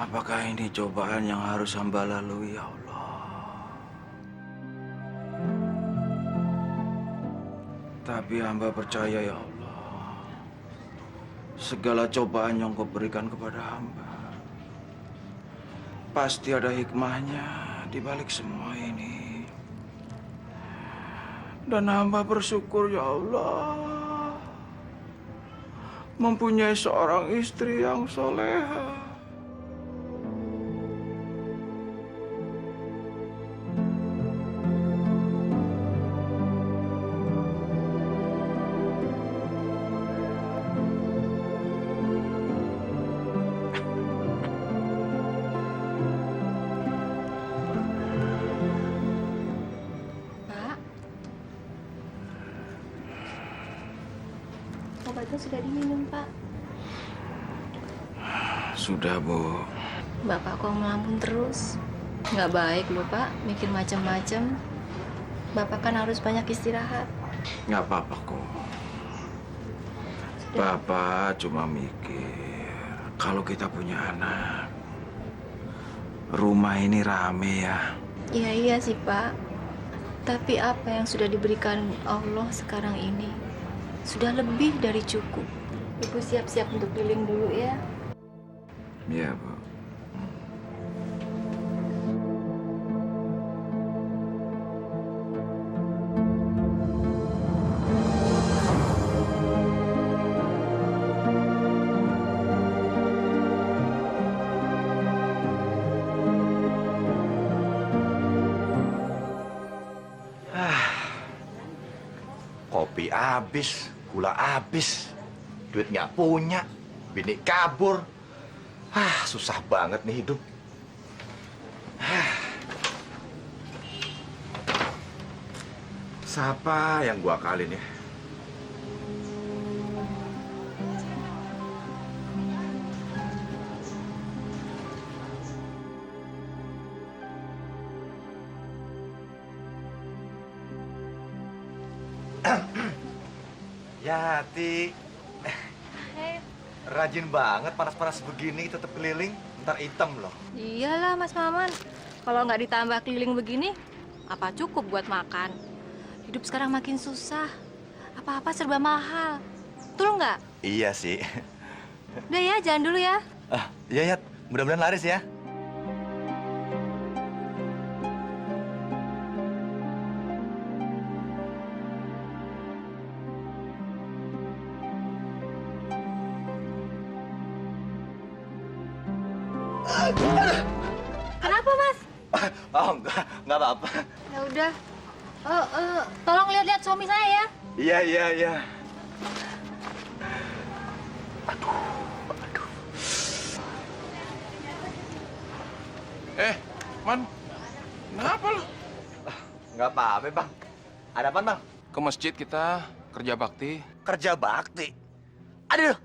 Apakah ini cobaan yang harus hamba lalui, ya Allah? Tapi hamba percaya, ya Allah, segala cobaan yang kau berikan kepada hamba, pasti ada hikmahnya di balik semua ini. Dan hamba bersyukur, ya Allah, mempunyai seorang istri yang soleha. Pak, obatnya sudah diminum, Pak. Sudah, Bu. Bapak kok melamun terus? Nggak baik loh, Pak. Mikir macam-macam. Bapak kan harus banyak istirahat. Nggak apa-apa kok. Bapak cuma mikir, kalau kita punya anak, rumah ini rame ya. Iya, iya sih, Pak. Tapi apa yang sudah diberikan Allah sekarang ini sudah lebih dari cukup. Ibu siap-siap untuk keliling dulu ya. Iya, Bu. Kopi habis, gula habis, duit nggak punya, bini kabur. Susah banget nih hidup. Siapa yang gua akalin ya? Yati, rajin banget panas-panas begini tetap keliling, ntar hitam loh. Iyalah, Mas Maman. Kalau nggak ditambah keliling begini, apa cukup buat makan? Hidup sekarang makin susah. Apa-apa serba mahal. Betul nggak? Iya sih. Udah ya, jalan dulu ya. Iya, Yat. Mudah-mudahan laris ya. Kenapa, Mas? Oh, enggak apa-apa. Ya udah. Tolong lihat-lihat suami saya ya. Iya. Man, kenapa lo? Nggak apa-apa, Bang. Ada apa, Bang? Ke masjid kita kerja bakti. Kerja bakti. Aduh.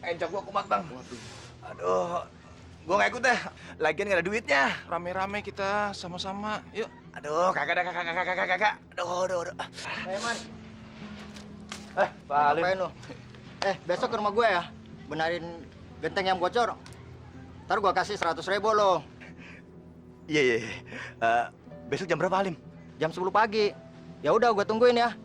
Encok gua kumat, Bang. Aduh. Gua nggak ikut deh. Lagian nggak ada duitnya. Rame-rame kita sama-sama. Yuk. Aduh, kagak. Aduh. Man, Pak Alim. ngapain lu? Besok ke rumah gue ya. Benarin genteng yang bocor. Ntar gue kasih 100.000 lo. Iya. Besok jam berapa, Alim? Jam 10 pagi. Ya udah, gue tungguin ya.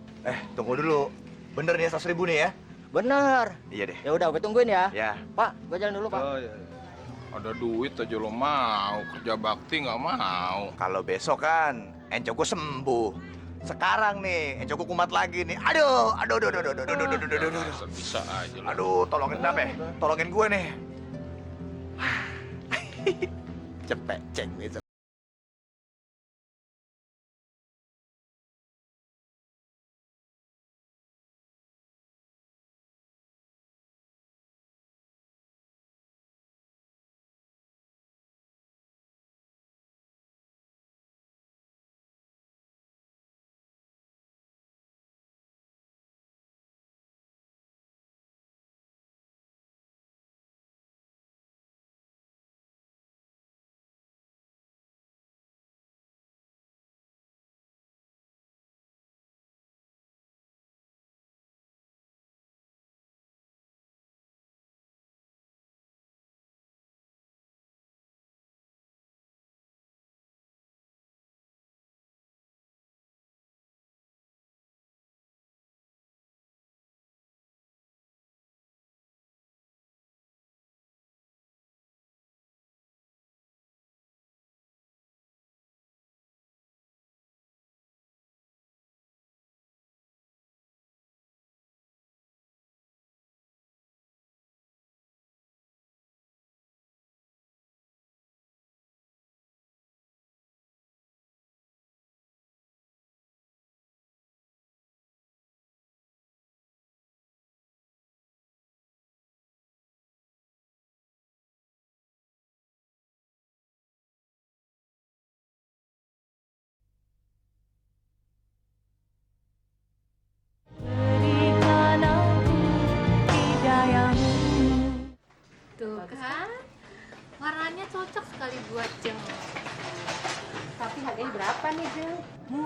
Tunggu dulu. Bener nih 100.000 nih ya? Bener. Iya deh. Ya udah, gue tungguin ya. Ya. Pak, gue jalan dulu, Pak. Iya. Ada duit aja lo mau, kerja bakti nggak mau. Kalau besok kan Encok gua sembuh. Sekarang nih Encok gua kumat lagi nih. Aduh. Bisa aja lo. Aduh, tolongin kenapa ya? Tolongin gue nih. Cepet cek besok.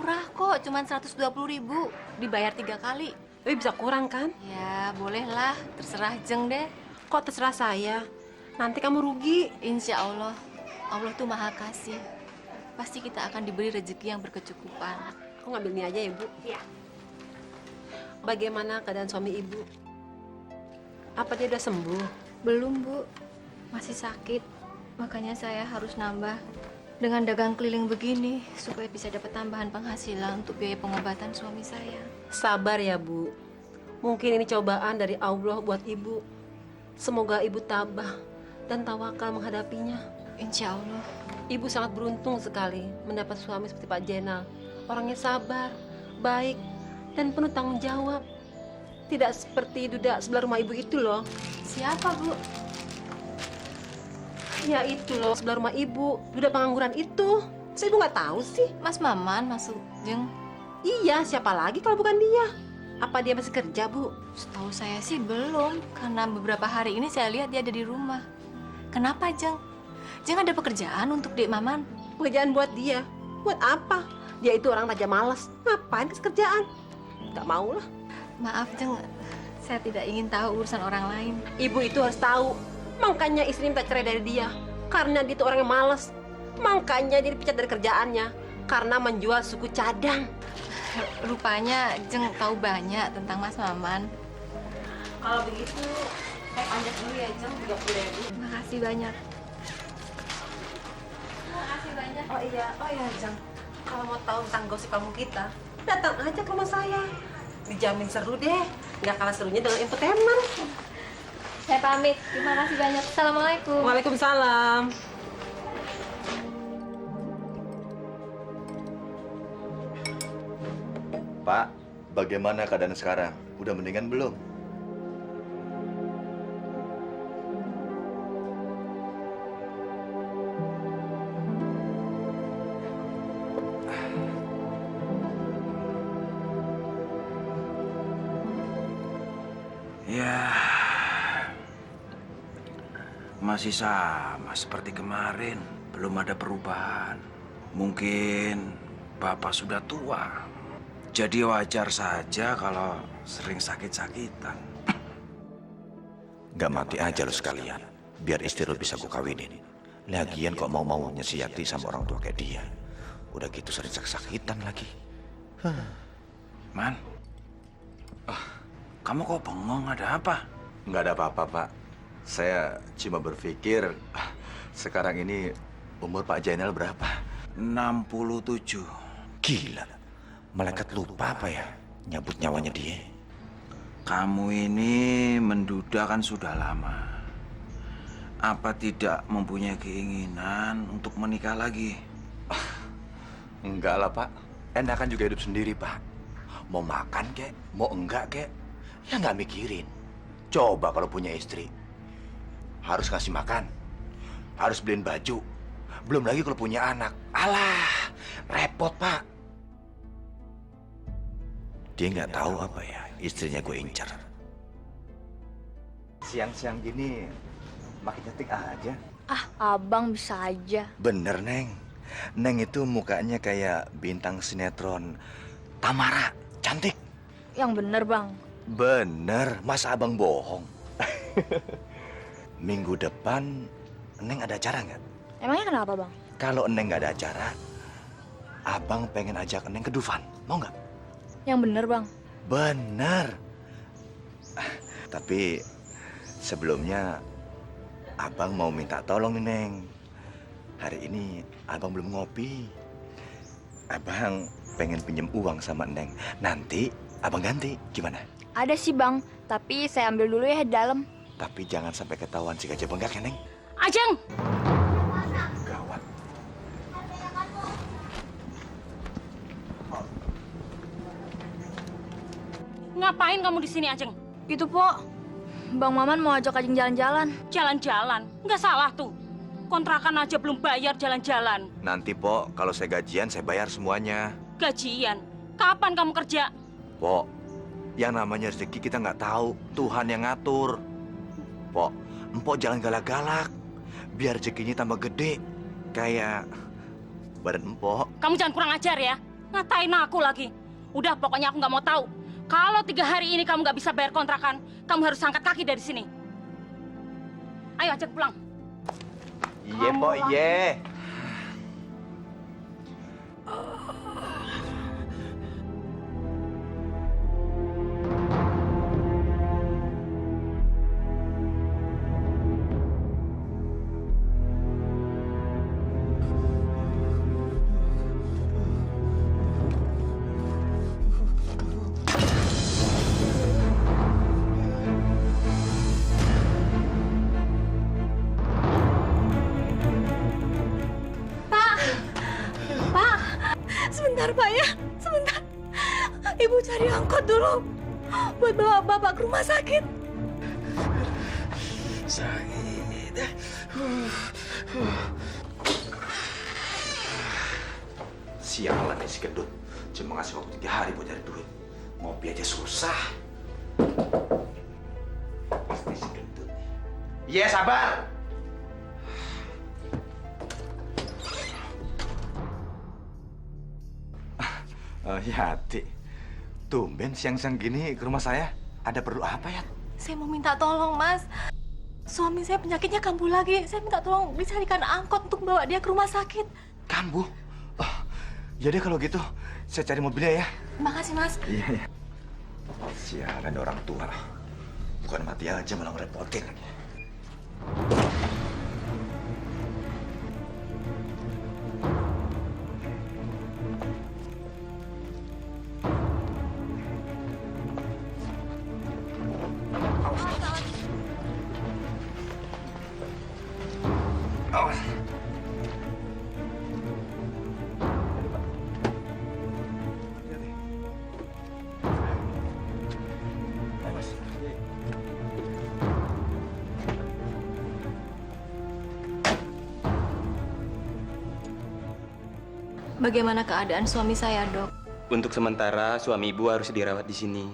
Murah kok, cuman 120.000. Dibayar 3 kali. Tapi bisa kurang kan? Ya, bolehlah. Terserah Jeng deh. Kok terserah saya? Nanti kamu rugi. Insya Allah, Allah tuh maha kasih. Pasti kita akan diberi rezeki yang berkecukupan. Aku ngambil ini aja ya, Bu. Iya. Bagaimana keadaan suami Ibu? Apa dia udah sembuh? Belum, Bu. Masih sakit. Makanya saya harus nambah dengan dagang keliling begini supaya bisa dapat tambahan penghasilan untuk biaya pengobatan suami saya. Sabar ya, Bu. Mungkin ini cobaan dari Allah buat Ibu. Semoga Ibu tabah dan tawakal menghadapinya. Insya Allah. Ibu sangat beruntung sekali mendapat suami seperti Pak Jenal. Orangnya sabar, baik, dan penuh tanggung jawab. Tidak seperti duda sebelah rumah Ibu itu loh. Siapa, Bu? Ya itu loh, sebelah rumah Ibu. Duda pengangguran itu. Saya Ibu nggak tahu sih. Mas Maman masuk Jeng. Iya, siapa lagi kalau bukan dia? Apa dia masih kerja, Bu? Setahu saya sih belum, karena beberapa hari ini saya lihat dia ada di rumah. Kenapa, Jeng? Jeng ada pekerjaan untuk Dek Maman? Pekerjaan buat dia. Buat apa? Dia itu orang raja malas. Ngapain ke kerjaan? Gak mau lah. Maaf, Jeng. Saya tidak ingin tahu urusan orang lain. Ibu itu harus tahu. Makanya istri minta cerai dari dia. Karena dia itu orang yang malas. Makanya dia dipecat dari kerjaannya. Karena menjual suku cadang. Rupanya Jeng tahu banyak tentang Mas Maman. Kalau begitu, saya panjat dulu ya, Jeng. 30.000. Terima kasih banyak. Terima kasih banyak. Oh iya, Jeng. Kalau mau tahu tentang gosip kamu kita, datang aja ke rumah saya. Dijamin seru deh. Nggak kalah serunya dengan infotainment. Saya pamit. Terima kasih banyak. Assalamualaikum. Waalaikumsalam. Pak, bagaimana keadaan sekarang? Udah mendingan belum? Ya, masih sama seperti kemarin. Belum ada perubahan. Mungkin Bapak sudah tua. Jadi wajar saja kalau sering sakit-sakitan. Gak mati aja lo sekalian. Biar istri lo bisa gue kawinin. Lagian kok mau-maunya si Yati sama orang tua kayak dia. Udah gitu sering sakit-sakitan lagi. Man, kamu kok bengong, ada apa? Nggak ada apa-apa, Pak. Saya cuma berpikir, sekarang ini umur Pak Jainal berapa? 67. Gila. Malaikat lupa apa ya? Nyabut nyawanya dia. Kamu ini menduda kan sudah lama. Apa tidak mempunyai keinginan untuk menikah lagi? Enggak lah, Pak. Enakan juga hidup sendiri, Pak. Mau makan kek, mau enggak kek, ya nggak mikirin. Coba kalau punya istri. Harus ngasih makan. Harus beliin baju. Belum lagi kalau punya anak. Alah, repot, Pak. Dia nggak tahu apa ya, istrinya gue incar. Siang-siang gini makin cantik aja. Ah, abang bisa aja. Bener, Neng. Neng itu mukanya kayak bintang sinetron Tamara. Cantik. Yang bener, bang. Bener, masa abang bohong? Minggu depan, Neng ada acara nggak? Emangnya kenapa, bang? Kalau Neng nggak ada acara, abang pengen ajak Neng ke Dufan. Mau nggak? Yang bener, bang. Bener. Tapi sebelumnya, abang mau minta tolong nih, Neng. Hari ini abang belum ngopi. Abang pengen pinjem uang sama Neng. Nanti abang ganti, gimana? Ada sih, bang. Tapi saya ambil dulu ya di dalam. Tapi jangan sampai ketahuan si gajah bengkak ya, Neng. Ajeng! Gawat. Ngapain kamu di sini, Ajeng? Itu, Po. Bang Maman mau ajak Ajeng jalan-jalan. Jalan-jalan. Nggak salah tuh. Kontrakan aja belum bayar jalan-jalan. Nanti, Po, kalau saya gajian, saya bayar semuanya. Gajian. Kapan kamu kerja? Po, yang namanya rezeki kita nggak tahu. Tuhan yang ngatur. Po, Empok jangan galak-galak. Biar rezekinya tambah gede. Kayak badan Empok. Kamu jangan kurang ajar ya. Ngatain aku lagi. Udah, pokoknya aku nggak mau tahu. Kalau 3 hari ini kamu nggak bisa bayar kontrakan, kamu harus angkat kaki dari sini. Ayo ajak pulang. Iya, Pok, iya. Sebentar Pak ya, sebentar. Ibu cari angkot dulu buat bawa bapak ke rumah sakit. Sakit. Sialan nih si gendut. Cuma ngasih waktu 3 hari buat cari duit. Ngopi aja susah. Pasti si gendut. Iya, sabar. Oh, Yati. Tumben siang-siang gini ke rumah saya. Ada perlu apa, ya? Saya mau minta tolong, Mas. Suami saya penyakitnya kambuh lagi. Saya minta tolong dicarikan angkot untuk bawa dia ke rumah sakit. Kambuh? Oh, ya deh kalau gitu. Saya cari mobilnya ya. Makasih, Mas. Iya, iya. Sialan orang tua. Bukan mati aja malah ngerepotin lagi. Awas. Bagaimana keadaan suami saya, Dok? Untuk sementara suami ibu harus dirawat di sini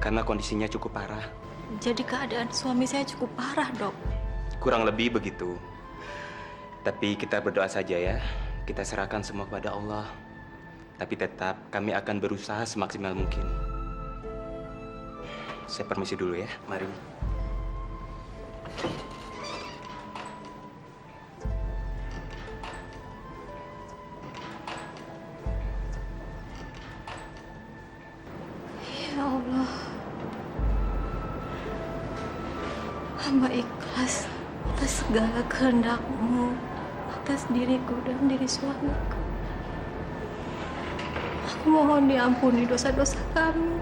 karena kondisinya cukup parah. Jadi keadaan suami saya cukup parah, Dok. Kurang lebih begitu. Tapi kita berdoa saja ya. Kita serahkan semua kepada Allah. Tapi tetap kami akan berusaha semaksimal mungkin. Saya permisi dulu ya. Mari. Ya Allah. Hamba ikhlas atas segala kehendak-Mu, atas diriku dan diri suamiku. Aku mohon diampuni dosa-dosa kami.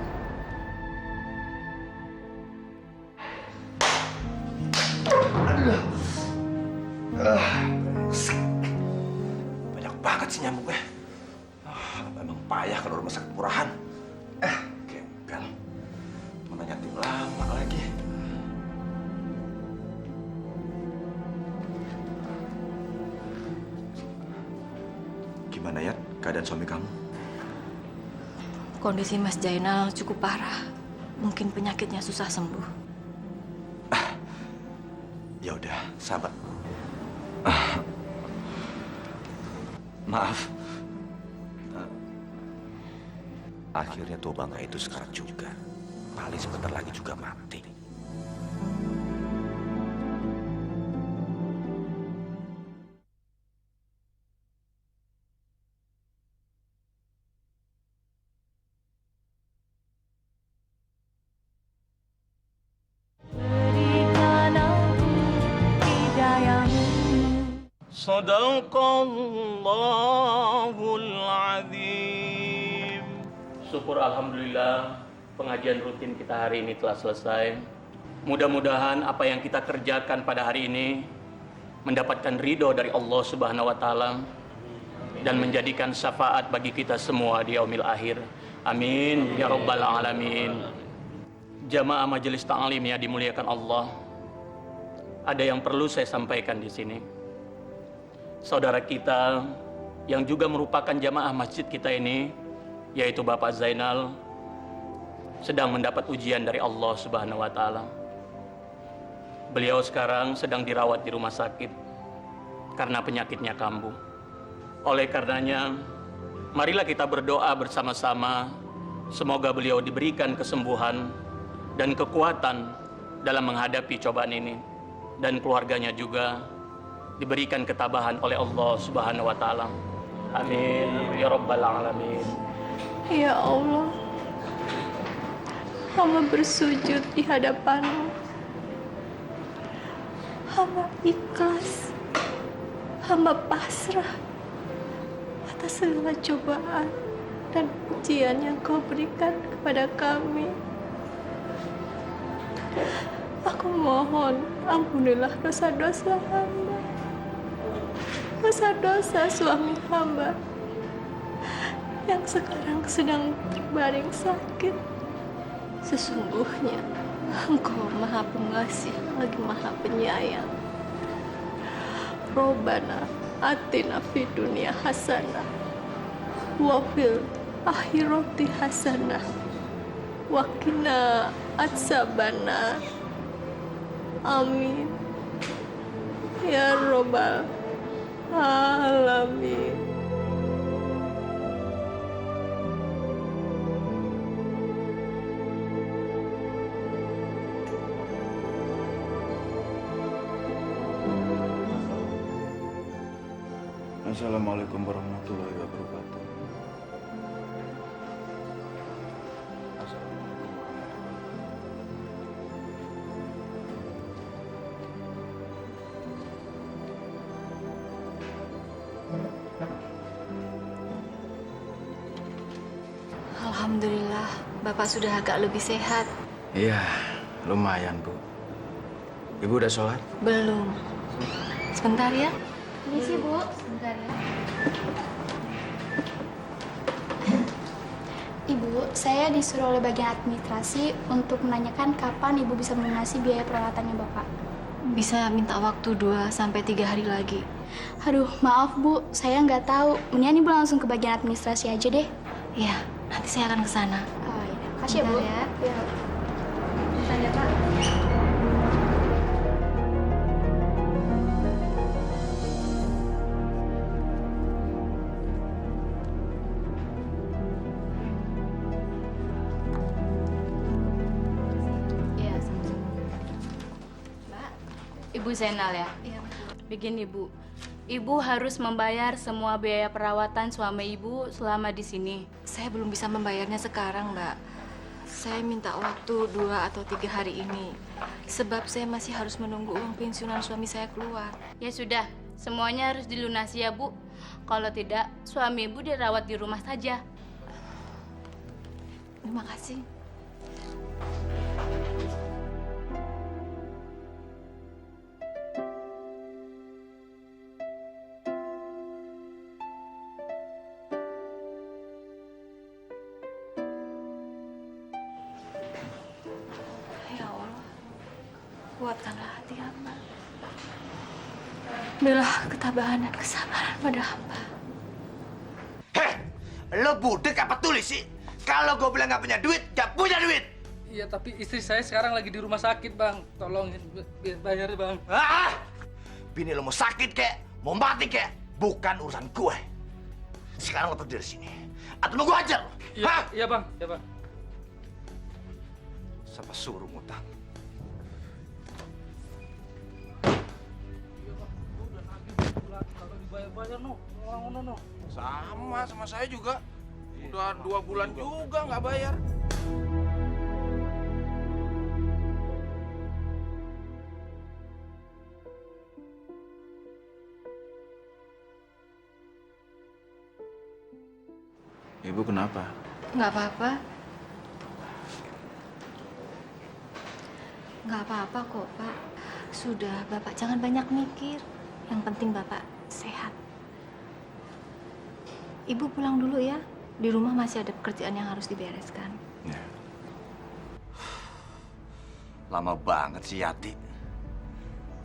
Banyak banget sih nyamuknya. Emang payah kalau rumah sakit murahan. Gembel. Mana nyatim lama lagi. Gimana ya keadaan suami kamu? Kondisi Mas Jainal cukup parah. Mungkin penyakitnya susah sembuh. Ya udah, sabar. Maaf. Akhirnya tua bangga itu sekarang juga. Paling sebentar lagi juga mati. Sadaqallahul azim. Syukur alhamdulillah pengajian rutin kita hari ini telah selesai. Mudah-mudahan apa yang kita kerjakan pada hari ini mendapatkan ridho dari Allah Subhanahu wa taala dan menjadikan syafaat bagi kita semua di yaumil akhir. Amin ya rabbal alamin. Jamaah majelis ta'lim yang dimuliakan Allah. Ada yang perlu saya sampaikan di sini. Saudara kita yang juga merupakan jamaah masjid kita ini, yaitu Bapak Zainal, sedang mendapat ujian dari Allah Subhanahu wa taala. Beliau sekarang sedang dirawat di rumah sakit karena penyakitnya kambuh. Oleh karenanya, marilah kita berdoa bersama-sama. Semoga beliau diberikan kesembuhan dan kekuatan dalam menghadapi cobaan ini. Dan keluarganya juga diberikan ketabahan oleh Allah Subhanahu wa Ta'ala. Amin ya Rabbal Alamin. Ya Allah, hamba bersujud di hadapan-Mu. Hamba ikhlas, hamba pasrah atas segala cobaan dan ujian yang Kau berikan kepada kami. Aku mohon, ampunilah dosa-dosa hamba, dosa-dosa suami hamba yang sekarang sedang terbaring sakit. Sesungguhnya Engkau Maha Pengasih lagi Maha Penyayang. Robbana atina fid dunya hasanah wa fil akhirati hasanah wa qina adzabannar. Amin ya Rabbal Alamin. Assalamualaikum warahmatullahi wabarakatuh. Alhamdulillah, Bapak sudah agak lebih sehat. Iya, lumayan, Bu. Ibu udah sholat? Belum. Sebentar ya. Ini sih, Bu. Sebentar ya. Ibu, saya disuruh oleh bagian administrasi untuk menanyakan kapan Ibu bisa melunasi biaya perawatannya Bapak. Bisa minta waktu 2 sampai 3 hari lagi. Aduh, maaf Bu, saya nggak tahu. Mendingan Ibu langsung ke bagian administrasi aja deh. Iya, nanti saya akan ke sana. Oh iya, kasih ya Bu. Bentar ya. Iya. Bentar ya Pak. Iya, sama-sama. Mbak, Ibu Zainal ya? iya. Begini Bu, Ibu harus membayar semua biaya perawatan suami Ibu selama di sini. Saya belum bisa membayarnya sekarang, Mbak. Saya minta waktu 2 atau 3 hari ini. Sebab saya masih harus menunggu uang pensiunan suami saya keluar. Ya sudah, semuanya harus dilunasi ya Bu. Kalau tidak, suami Ibu dirawat di rumah saja. Terima kasih. Ya Allah, kuatkanlah hati hamba. Berilah ketabahan dan kesabaran pada hamba. Heh, lo budek apa tulis sih? Kalau gue bilang nggak punya duit, nggak punya duit. Iya, tapi istri saya sekarang lagi di rumah sakit, Bang. Tolongin bayar, Bang. Ah, bini lo mau sakit kek, mau mati kek, bukan urusan gue. Sekarang lo pergi dari sini, atau mau gue ajar lo. Iya, iya, Bang. Iya, Bang. Siapa suruh ngutang? Dibayar-bayar, no. Orang no. Sama saya juga. Udah 2 bulan juga nggak bayar. Ibu kenapa? Nggak apa-apa. Nggak apa-apa kok, Pak. Sudah, Bapak jangan banyak mikir. Yang penting Bapak sehat. Ibu pulang dulu ya. Di rumah masih ada pekerjaan yang harus dibereskan. Ya. Lama banget sih Yati.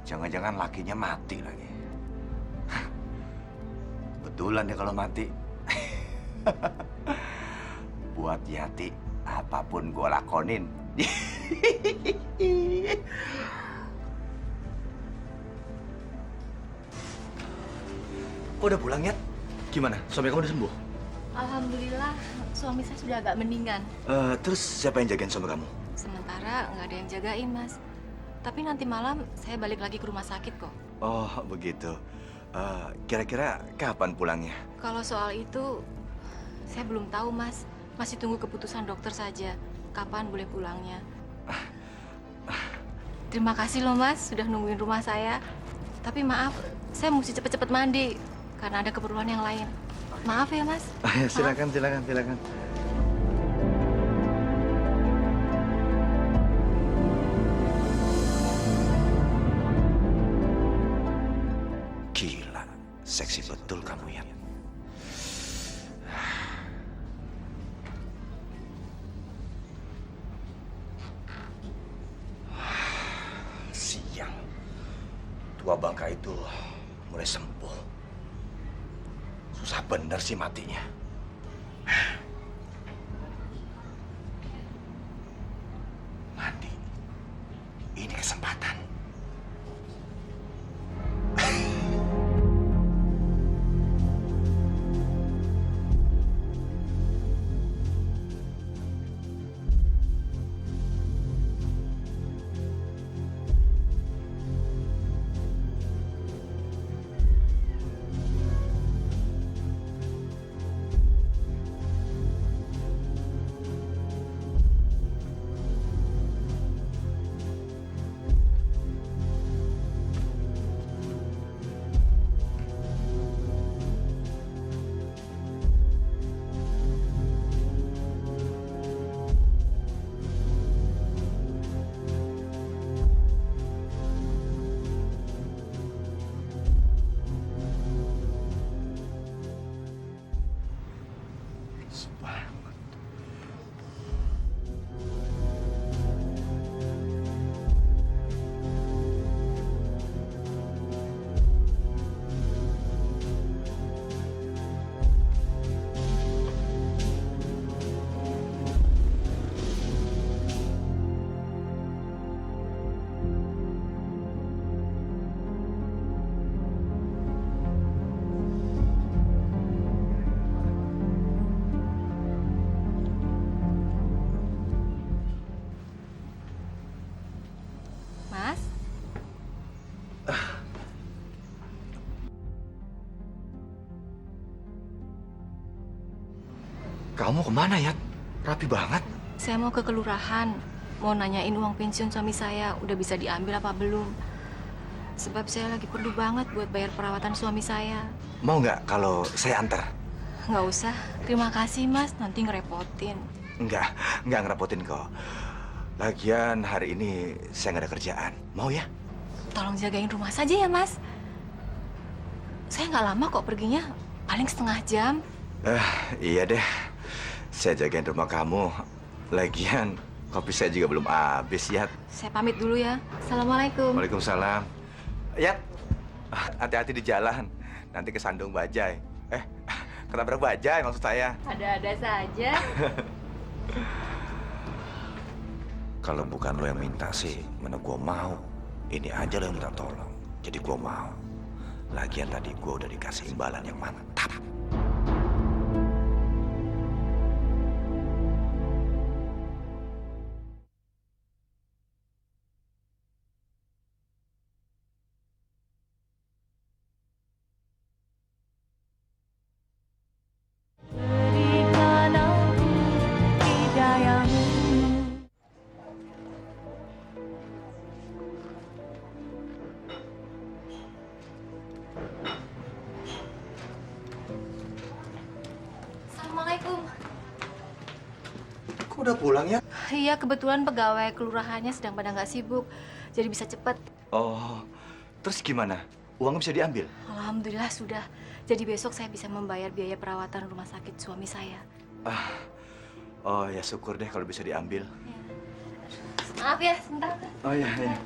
Jangan-jangan lakinya mati lagi. Betulan ya kalau mati. Buat Yati, apapun gue lakonin. Udah pulang ya? Gimana? Suami kamu udah sembuh? Alhamdulillah, suami saya sudah agak mendingan. Terus siapa yang jagain suami kamu? Sementara nggak ada yang jagain, Mas. Tapi nanti malam saya balik lagi ke rumah sakit kok. Oh, begitu. Kira-kira kapan pulangnya? Kalau soal itu, saya belum tahu, Mas. Masih tunggu keputusan dokter saja. Kapan boleh pulangnya. Terima kasih loh, Mas, sudah nungguin rumah saya. Tapi maaf, saya mesti cepet-cepet mandi. Karena ada keperluan yang lain. Maaf ya, Mas. Silakan, silakan, silakan. Gila, seksi betul kamu ya. Siang, tua bangka itu mulai sembuh. Susah bener sih matinya. Mandi, ini kesempatan. Mas? Kamu kemana ya? Rapi banget. Saya mau ke kelurahan. Mau nanyain uang pensiun suami saya. Udah bisa diambil apa belum? Sebab saya lagi perlu banget buat bayar perawatan suami saya. Mau nggak kalau saya antar? Nggak usah. Terima kasih, Mas. Nanti ngerepotin. Nggak ngerepotin kok. Lagian hari ini saya nggak ada kerjaan. Mau ya? Tolong jagain rumah saja ya, Mas. Saya nggak lama kok perginya. Paling setengah jam. Iya deh. Saya jagain rumah kamu. Lagian kopi saya juga belum habis, Yat. Saya pamit dulu ya. Assalamualaikum. Waalaikumsalam. Yat, hati-hati di jalan. Nanti kesandung bajai. Ketabrak bajai maksud saya. Ada-ada saja. Kalau bukan lo yang minta sih, mana gua mau. Ini aja lo yang minta tolong. Jadi gua mau. Lagian tadi gua udah dikasih imbalan yang mantap. Assalamualaikum. Kok udah pulang ya? Iya, kebetulan pegawai kelurahannya sedang pada nggak sibuk. Jadi bisa cepat. Oh, terus gimana? Uangnya bisa diambil? Alhamdulillah sudah. Jadi besok saya bisa membayar biaya perawatan rumah sakit suami saya. Oh ya syukur deh kalau bisa diambil. Maaf ya, sebentar. Oh iya, iya.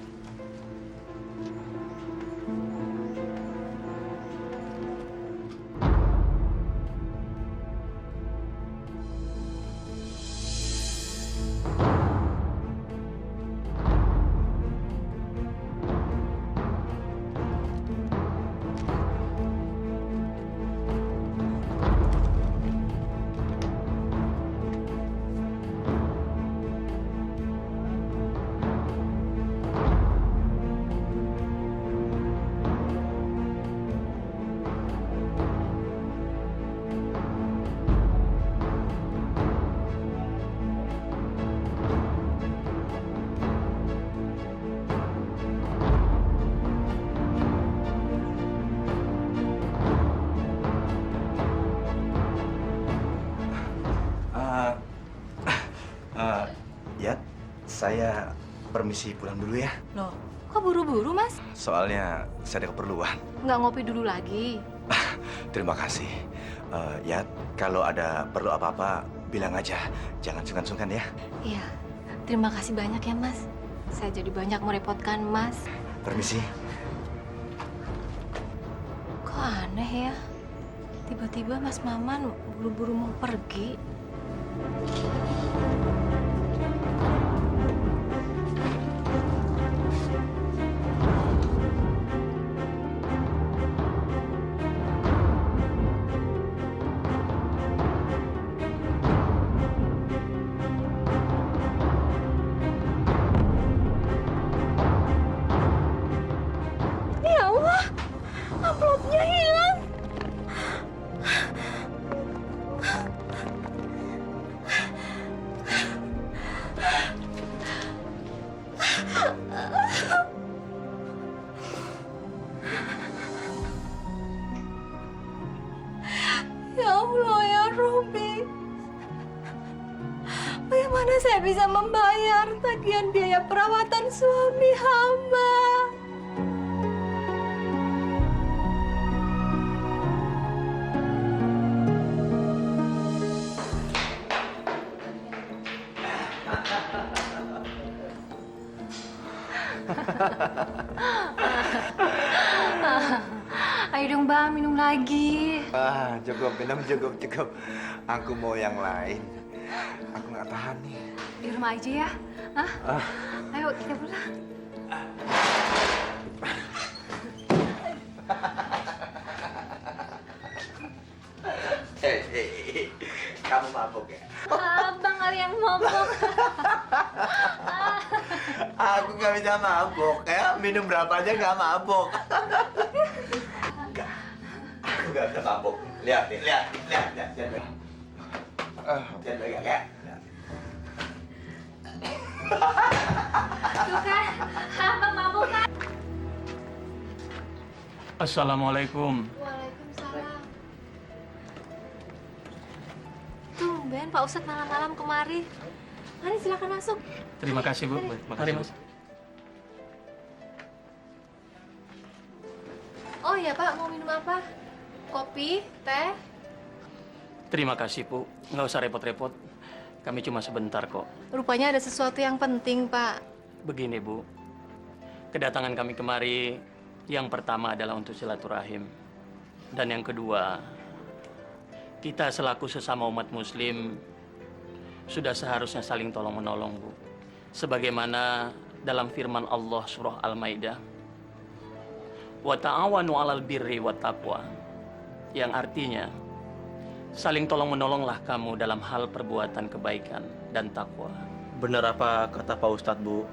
Saya permisi pulang dulu ya. Loh, kok buru-buru, Mas? Soalnya saya ada keperluan. Nggak ngopi dulu lagi? Terima kasih. Ya, kalau ada perlu apa-apa, bilang aja. Jangan sungkan-sungkan ya. Iya, terima kasih banyak ya, Mas. Saya jadi banyak merepotkan Mas. Permisi. Kok aneh ya? Tiba-tiba Mas Maman buru-buru mau pergi. Ya Allah, amplopnya hilang. Ya Allah, ya Robi. Bagaimana saya bisa membayar tagihan biaya perawatan suami hamba? Ayo dong Bang, minum lagi. Cukup, minum cukup. Aku mau yang lain. Aku nggak tahan nih. Di rumah aja ya. Hah? Ayo kita pulang. Kamu mabuk ya? Abang kali yang mabuk. Aku nggak bisa mabuk ya. Minum berapa aja nggak mabuk. Aku nggak bisa mabuk. Lihat nih, lihat. Lihat lagi ya. Tuh kan, abang mabuk kan? Assalamualaikum. Waalaikumsalam. Tumben Pak Ustadz malam-malam kemari. Mari silakan masuk. Terima kasih, Bu. Mari, Mas. Oh iya Pak, mau minum apa? Kopi, teh? Terima kasih, Bu. Nggak usah repot-repot. Kami cuma sebentar kok. Rupanya ada sesuatu yang penting Pak. Begini, Bu. Kedatangan kami kemari, yang pertama adalah untuk silaturahim. Dan yang kedua, kita selaku sesama umat muslim sudah seharusnya saling tolong-menolong, Bu. Sebagaimana dalam firman Allah surah Al-Maidah, "Wa ta'awanu 'alal birri wat taqwa." Yang artinya, saling tolong-menolonglah kamu dalam hal perbuatan kebaikan dan takwa. Benar apa kata Pak Ustadz, Bu?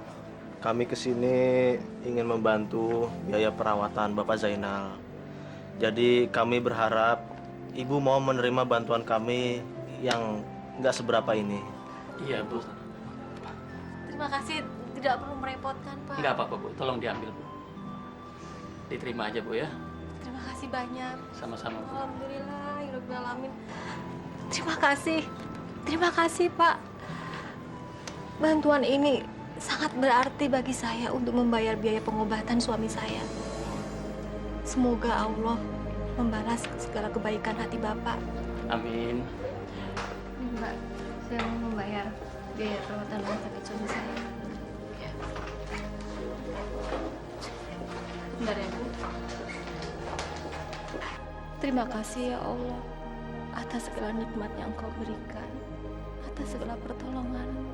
Kami kesini ingin membantu biaya perawatan Bapak Zainal. Jadi kami berharap Ibu mau menerima bantuan kami yang nggak seberapa ini. Iya, Bu. Terima kasih, tidak perlu merepotkan Pak. Nggak apa-apa, Bu. Tolong diambil, Bu. Diterima aja, Bu, ya. Terima kasih banyak. Sama-sama, Bu. Alhamdulillah, ya Rabbil alamin. Terima kasih Pak. Bantuan ini sangat berarti bagi saya untuk membayar biaya pengobatan suami saya. Semoga Allah membalas segala kebaikan hati Bapak. Amin. Mbak, saya mau membayar biaya perawatan rumah sakit suami saya. Bentar ya, Bu. Terima kasih ya Allah atas segala nikmat yang Kau berikan, atas segala pertolongan-Mu.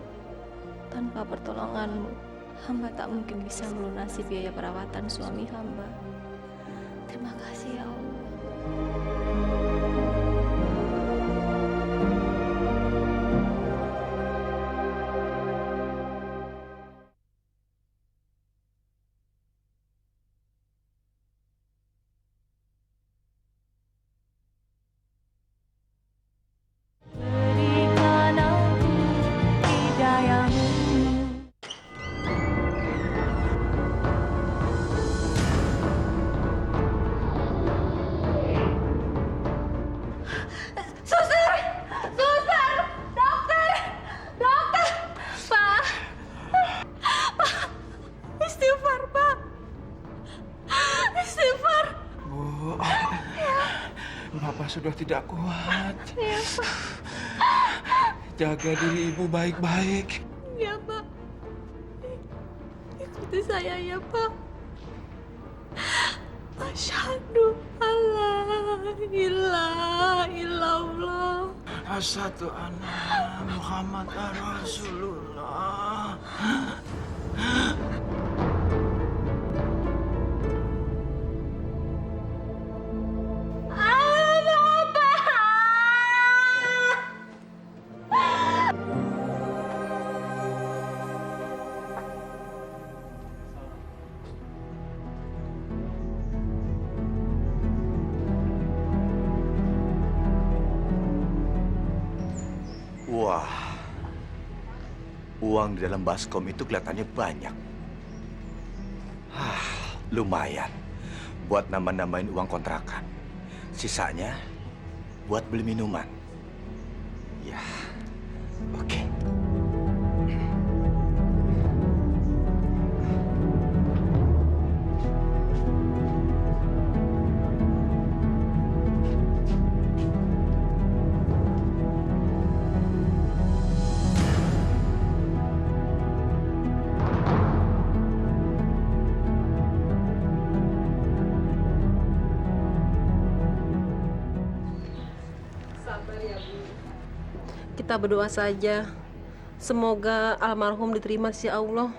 Tanpa pertolongan-Mu, hamba tak mungkin bisa melunasi biaya perawatan suami hamba. Terima kasih ya Allah. Berikan aku hidayah-Mu. Bapak sudah tidak kuat. Iya, Pak. Jaga diri ibu baik-baik. Iya, Pak. Ikuti saya ya, Pak. Asyhadu alla ilaha illallah. Asyhadu anna Muhammad Rasulullah. Wah, uang di dalam baskom itu kelihatannya banyak. Lumayan buat nambah-nambahin uang kontrakan. Sisanya buat beli minuman. Ya, oke. Kita berdoa saja. Semoga almarhum diterima di sisi Allah.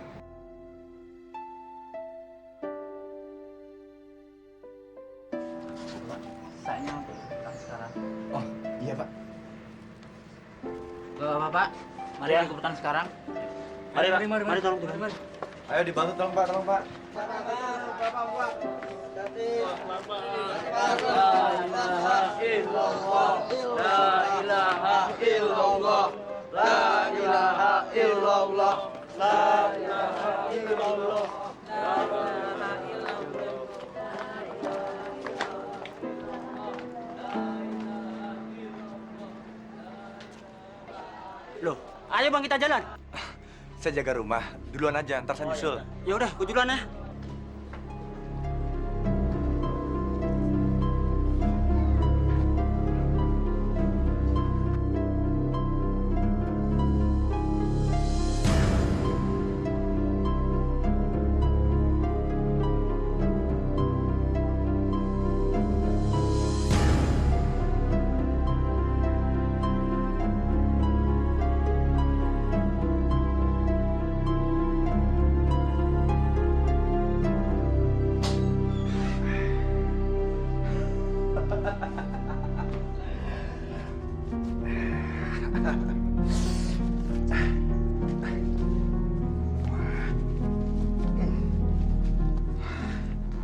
Saya untuk ikutan sekarang. Oh, iya, Pak. Bapak, mari Ya. ikutan sekarang. Mari, Pak. Mari, tolong. Mari. Ayo dibantu tolong, Pak. Tolong, Pak. Loh, ayo bang kita jalan. Saya jaga rumah. Duluan aja, ntar saya nyusul. Ya udah, gue duluan ya.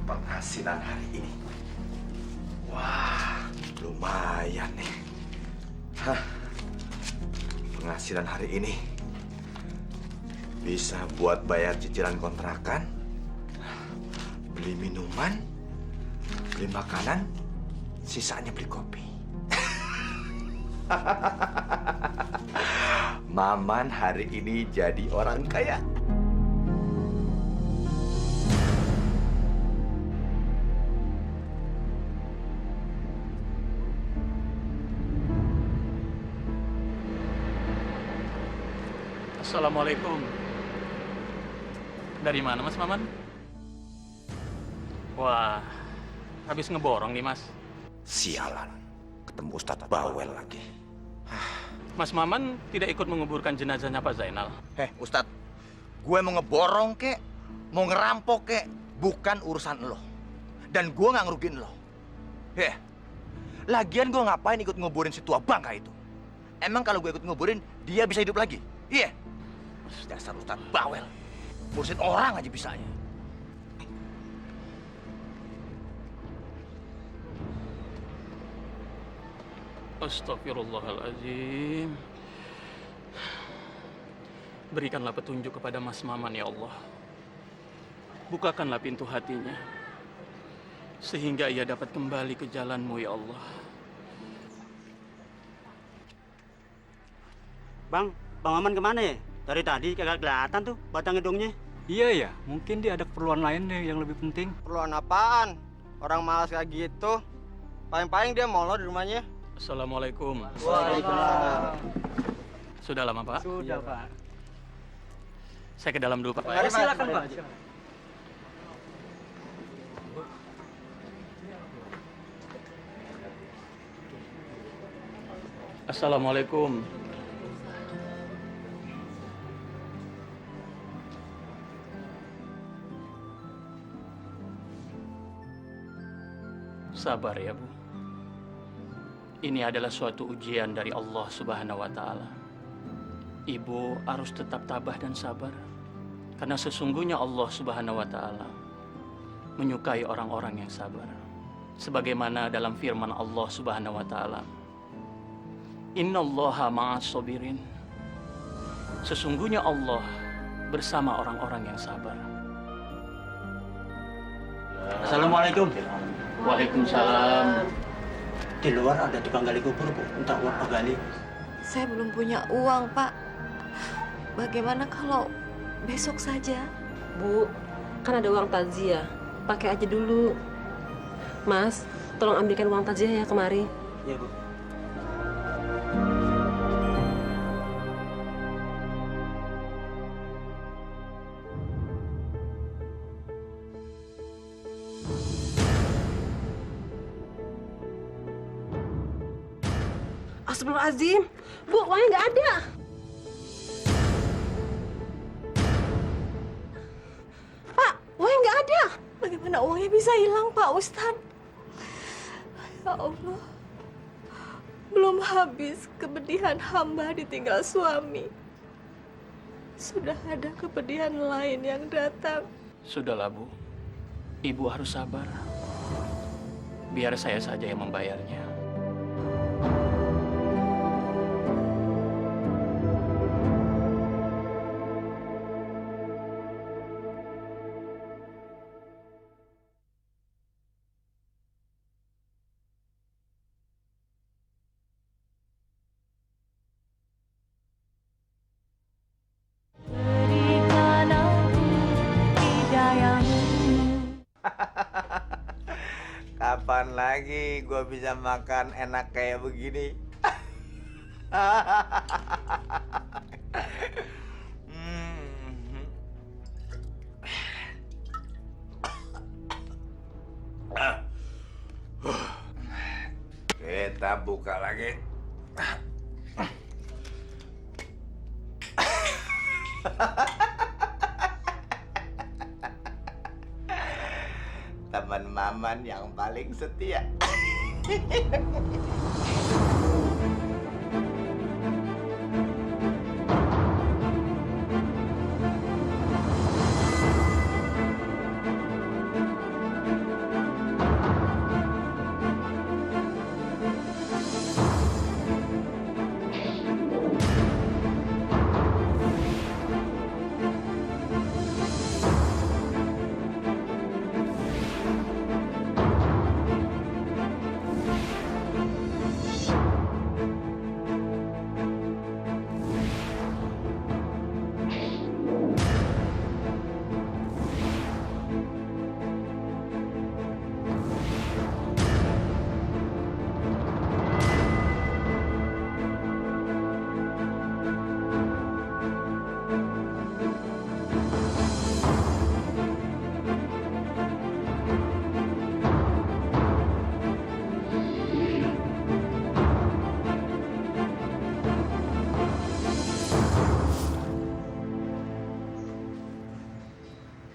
Penghasilan hari ini. Wah, lumayan nih. Penghasilan hari ini bisa buat bayar cicilan kontrakan, beli minuman, beli makanan, sisanya beli kopi. Maman hari ini jadi orang kaya. Assalamualaikum. Dari mana Mas Maman? Wah, habis ngeborong nih Mas. Sialan, ketemu Ustadz Bawel lagi. Mas Maman tidak ikut menguburkan jenazahnya Pak Zainal. Ustadz, gue mau ngeborong kek, mau ngerampok kek, bukan urusan lo. Dan gue nggak ngerugiin lo. Lagian gue ngapain ikut nguburin si tua bangka itu? Emang kalau gue ikut nguburin, dia bisa hidup lagi? Iya. Dasar Ustadz Bawel. Ngurusin orang aja bisanya. Astagfirullahaladzim. Berikanlah petunjuk kepada Mas Maman ya Allah. Bukakanlah pintu hatinya, sehingga ia dapat kembali ke jalan-Mu ya Allah. Bang Maman kemana ya? Dari tadi kagak kelihatan tuh batang hidungnya. Iya ya, mungkin dia ada keperluan lain nih yang lebih penting. Perluan apaan? Orang malas kayak gitu. Paling-paling dia mau lo di rumahnya. Assalamualaikum. Waalaikumsalam. Sudah lama, Pak? Sudah, Pak. Saya ke dalam dulu, Pak. Mari, silakan, Pak. Assalamualaikum. Sabar ya, Bu. Ini adalah suatu ujian dari Allah Subhanahu wa Ta'ala. Ibu harus tetap tabah dan sabar, karena sesungguhnya Allah Subhanahu wa Ta'ala menyukai orang-orang yang sabar. Sebagaimana dalam firman Allah Subhanahu wa Ta'ala, Innallaha ma'as sabirin. Sesungguhnya Allah bersama orang-orang yang sabar. Assalamualaikum. Waalaikumsalam. Di luar ada tukang gali kubur, Bu. Minta uang Pak gali. Saya belum punya uang, Pak. Bagaimana kalau besok saja? Bu, kan ada uang takziah. Pakai aja dulu. Mas, tolong ambilkan uang takziah ya kemari. Iya, Bu. Astagfirullahaladzim. Bu, uangnya nggak ada. Pak, uangnya nggak ada. Bagaimana uangnya bisa hilang, Pak Ustadz? Ya Allah. Belum habis kepedihan hamba ditinggal suami. Sudah ada kepedihan lain yang datang. Sudahlah, Bu. Ibu harus sabar. Biar saya saja yang membayarnya. Berikan aku hidayahmu. Kapan lagi gue bisa makan enak kayak begini? Kita buka lagi. Teman Maman yang paling setia.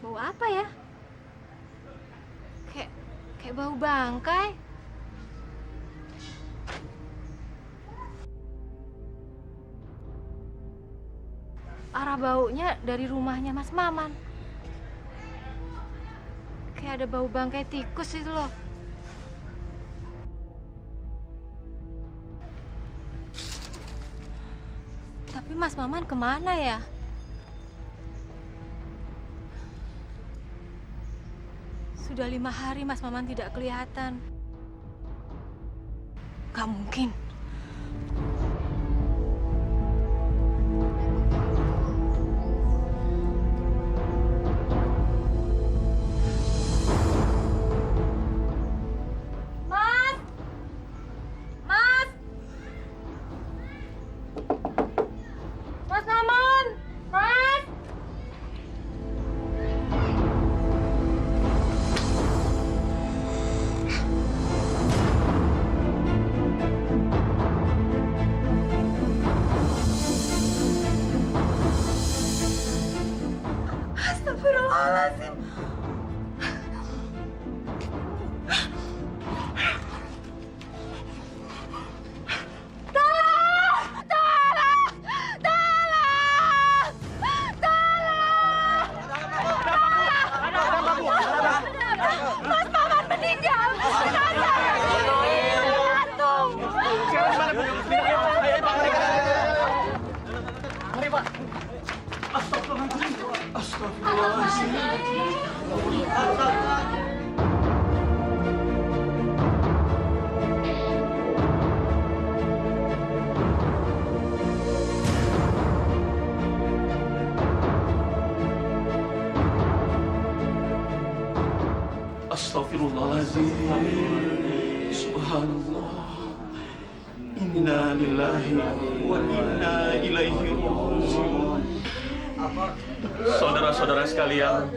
Bau apa ya? Kayak bau bangkai. Arah baunya dari rumahnya Mas Maman. Kayak ada bau bangkai tikus itu loh. Tapi Mas Maman kemana ya? Sudah 5 hari Mas Maman tidak kelihatan. Gak mungkin. Mas! Astagfirullahaladzim. Mas Maman meninggal. Mari, Pak. Astagfirullahaladzim. Astagfirullahaladzim. Subhanallah. Inna lillahi wa inna ilaihi raji'un. Saudara-saudara sekalian,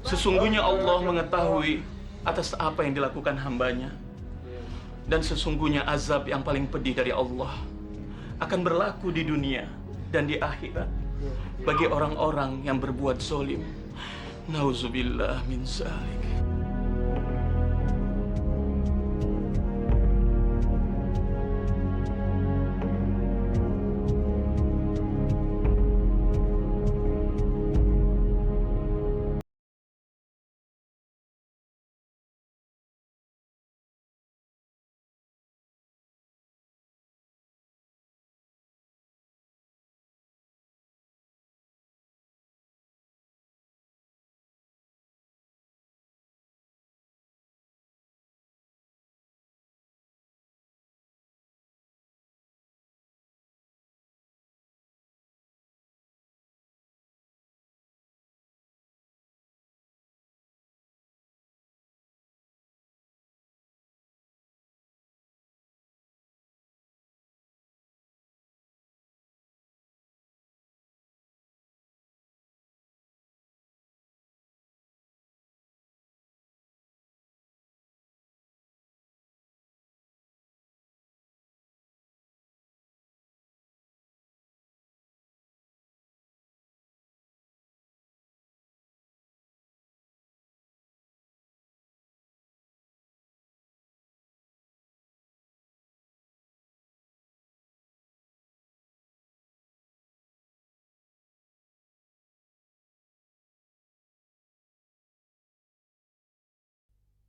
sesungguhnya Allah mengetahui atas apa yang dilakukan hambanya. Dan sesungguhnya azab yang paling pedih dari Allah akan berlaku di dunia dan di akhirat bagi orang-orang yang berbuat zalim. Nauzubillah min zalik.